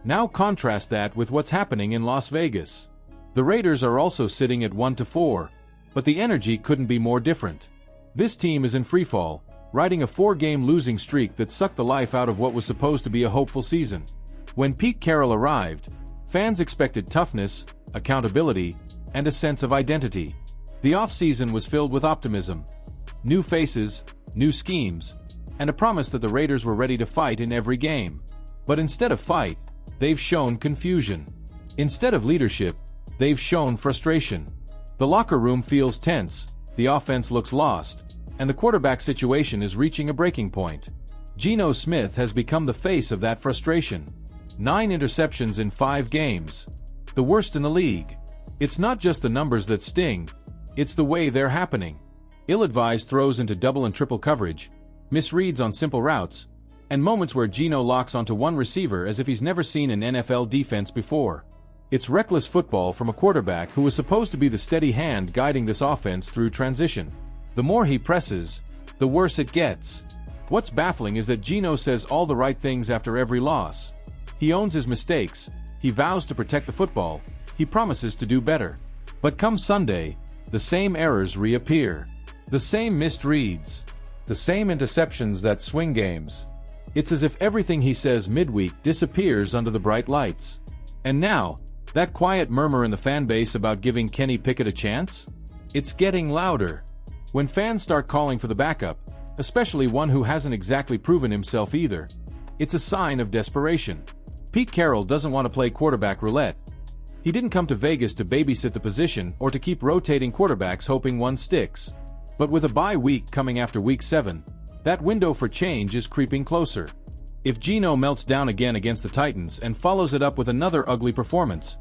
Now contrast that with what's happening in Las Vegas. The Raiders are also sitting at 1-4, but the energy couldn't be more different. This team is in freefall, riding a 4-game losing streak that sucked the life out of what was supposed to be a hopeful season. When Pete Carroll arrived, fans expected toughness, accountability, and a sense of identity. The offseason was filled with optimism, new faces, new schemes, and a promise that the Raiders were ready to fight in every game. But instead of fight, they've shown confusion. Instead of leadership, they've shown frustration. The locker room feels tense, the offense looks lost, and the quarterback situation is reaching a breaking point. Geno Smith has become the face of that frustration. 9 interceptions in 5 games. The worst in the league. It's not just the numbers that sting, it's the way they're happening. Ill-advised throws into double and triple coverage, misreads on simple routes, and moments where Geno locks onto one receiver as if he's never seen an NFL defense before. It's reckless football from a quarterback who was supposed to be the steady hand guiding this offense through transition. The more he presses, the worse it gets. What's baffling is that Geno says all the right things after every loss. He owns his mistakes, he vows to protect the football, he promises to do better. But come Sunday, the same errors reappear. The same missed reads. The same interceptions that swing games. It's as if everything he says midweek disappears under the bright lights. And now, that quiet murmur in the fan base about giving Kenny Pickett a chance? It's getting louder. When fans start calling for the backup, especially one who hasn't exactly proven himself either, it's a sign of desperation. Pete Carroll doesn't want to play quarterback roulette. He didn't come to Vegas to babysit the position or to keep rotating quarterbacks hoping one sticks. But with a bye week coming after Week 7, that window for change is creeping closer. If Geno melts down again against the Titans and follows it up with another ugly performance,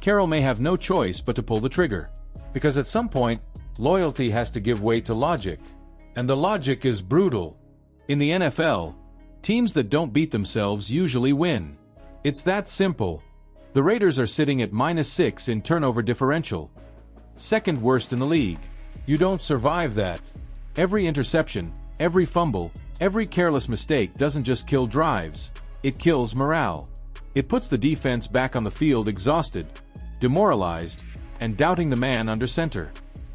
Carroll may have no choice but to pull the trigger. Because at some point, loyalty has to give way to logic. And the logic is brutal. In the NFL, teams that don't beat themselves usually win. It's that simple. The Raiders are sitting at -6 in turnover differential. Second worst in the league. You don't survive that. Every interception, every fumble, every careless mistake doesn't just kill drives, it kills morale. It puts the defense back on the field exhausted, demoralized, and doubting the man under center.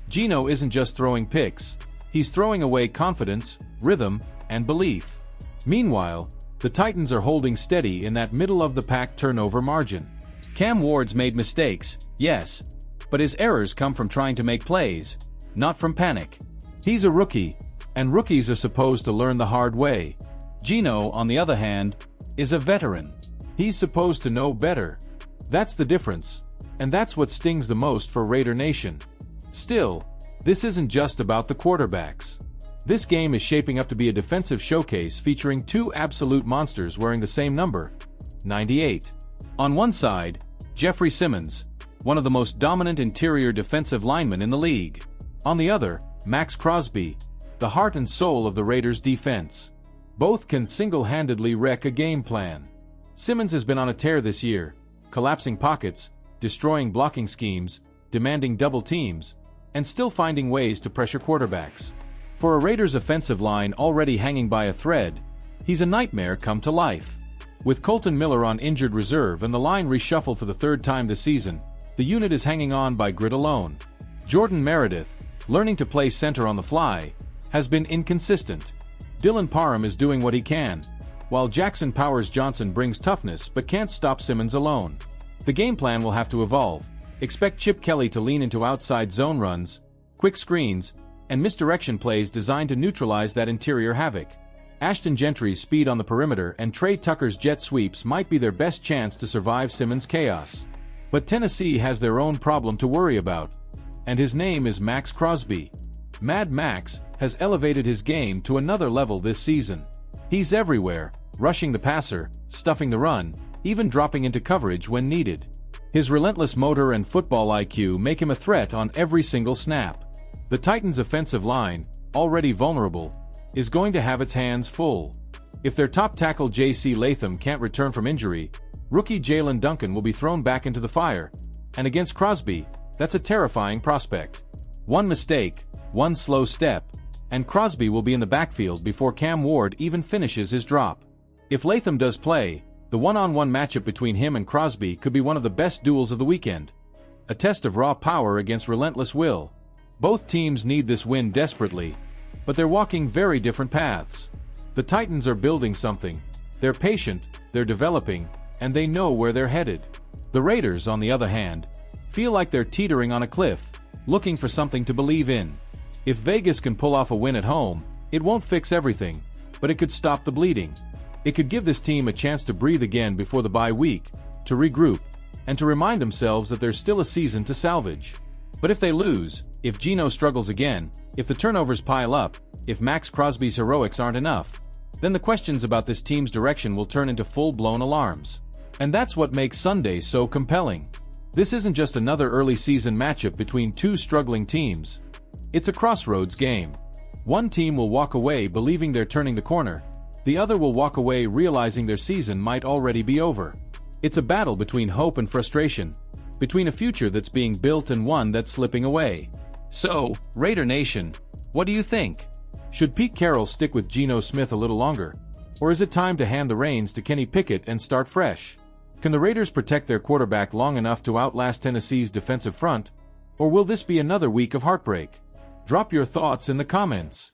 Geno isn't just throwing picks, he's throwing away confidence, rhythm, and belief. Meanwhile, the Titans are holding steady in that middle-of-the-pack turnover margin. Cam Ward's made mistakes, yes, but his errors come from trying to make plays, not from panic. He's a rookie, and rookies are supposed to learn the hard way. Geno, on the other hand, is a veteran. He's supposed to know better. That's the difference, and that's what stings the most for Raider Nation. Still, this isn't just about the quarterbacks. This game is shaping up to be a defensive showcase featuring 2 absolute monsters wearing the same number, 98. On one side, Jeffrey Simmons, one of the most dominant interior defensive linemen in the league. On the other, Max Crosby, the heart and soul of the Raiders' defense. Both can single-handedly wreck a game plan. Simmons has been on a tear this year, collapsing pockets, destroying blocking schemes, demanding double teams, and still finding ways to pressure quarterbacks. For a Raiders offensive line already hanging by a thread, he's a nightmare come to life. With Colton Miller on injured reserve and the line reshuffled for the 3rd time this season, the unit is hanging on by grit alone. Jordan Meredith, learning to play center on the fly, has been inconsistent. Dylan Parham is doing what he can, while Jackson Powers-Johnson brings toughness but can't stop Simmons alone. The game plan will have to evolve. Expect Chip Kelly to lean into outside zone runs, quick screens, and misdirection plays designed to neutralize that interior havoc. Ashton Gentry's speed on the perimeter and Trey Tucker's jet sweeps might be their best chance to survive Simmons' chaos. But Tennessee has their own problem to worry about, and his name is Max Crosby. Mad Max has elevated his game to another level this season. He's everywhere, rushing the passer, stuffing the run, even dropping into coverage when needed. His relentless motor and football IQ make him a threat on every single snap. The Titans' offensive line, already vulnerable, is going to have its hands full. If their top tackle J.C. Latham can't return from injury, rookie Jalen Duncan will be thrown back into the fire, and against Crosby, that's a terrifying prospect. One mistake, one slow step, and Crosby will be in the backfield before Cam Ward even finishes his drop. If Latham does play, The one-on-one matchup between him and Crosby could be one of the best duels of the weekend. A test of raw power against relentless will. Both teams need this win desperately, but they're walking very different paths. The Titans are building something. They're patient, they're developing, and they know where they're headed. The Raiders, on the other hand, feel like they're teetering on a cliff, looking for something to believe in. If Vegas can pull off a win at home, it won't fix everything, but it could stop the bleeding. It could give this team a chance to breathe again before the bye week, to regroup, and to remind themselves that there's still a season to salvage. But if they lose, if Geno struggles again, if the turnovers pile up, if Max Crosby's heroics aren't enough, then the questions about this team's direction will turn into full-blown alarms. And that's what makes Sunday so compelling. This isn't just another early season matchup between two struggling teams. It's a crossroads game. One team will walk away believing they're turning the corner. The other will walk away realizing their season might already be over. It's a battle between hope and frustration, between a future that's being built and one that's slipping away. So, Raider Nation, what do you think? Should Pete Carroll stick with Geno Smith a little longer? Or is it time to hand the reins to Kenny Pickett and start fresh? Can the Raiders protect their quarterback long enough to outlast Tennessee's defensive front? Or will this be another week of heartbreak? Drop your thoughts in the comments.